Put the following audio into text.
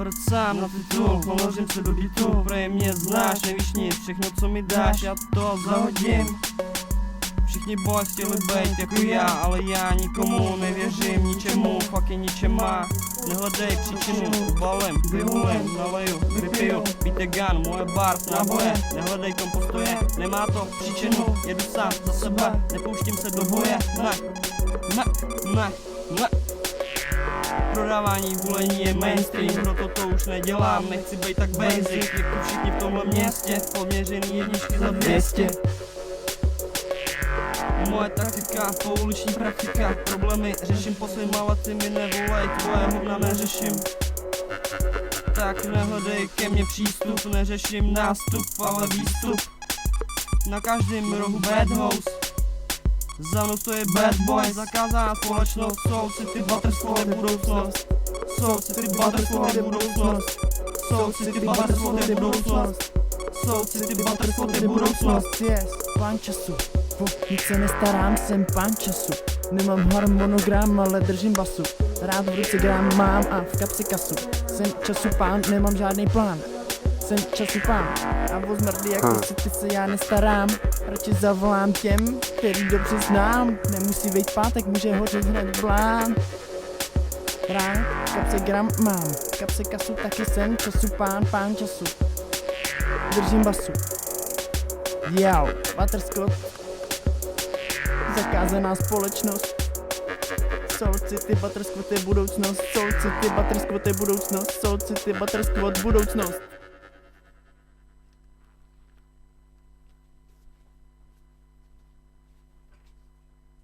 Prd sám na titul, ponořím se do bitu. Prej mě znáš, nevíš nic, všechno co mi dáš, já to zahodím. Všichni boys chtěli být jako já, ale já nikomu nevěřím, ničemu, fucking ničema. Nehledej příčinu, balím, vyhulím, naleju, vypiju, beat gun, moje bars, náboje. Nehledej tom postoje, nemá to příčinu, jedu sám za sebe, nepouštím se do boje, ne. Prodávání hulení je mainstream, proto to už nedělám, nechci být tak basic, jako všichni v tomhle městě, poměřený jedničky za 200. Moje taktika, pouliční praktika, problémy řeším po svým, ale ty mi nevolej, tvoje hovna neřeším. Tak nehledej ke mně přístup, neřeším nástup, ale výstup. Na každém rohu bad house, za mnou to je bad boy, zakázaná společnost, Soul City Butterfly je budoucnost. Soul City Butterfly je budoucnost. Soul City Butterfly je budoucnost. Soul City Butterfly je budoucnost. Yes, plán času, po nic se nestarám, jsem pán času. Nemám harmonogram, ale držím basu. Rád v ruce gram mám a v kapsi kasu. Jsem času pán, nemám žádný plán. Jsem času pán a o zmrdlý jako ty se já nestarám. Radši zavolám těm, který dobře znám. Nemusí být pátek, může hořet hned blán. Rád v kapse gram mám, v kapse kasu taky jsem času pán, pán času. Držím basu. Yo, Butterscotch, zakázaná společnost. Soul City Butterscotch je budoucnost. Soul City Butterscotch je budoucnost. Soul City Butterscotch budoucnost.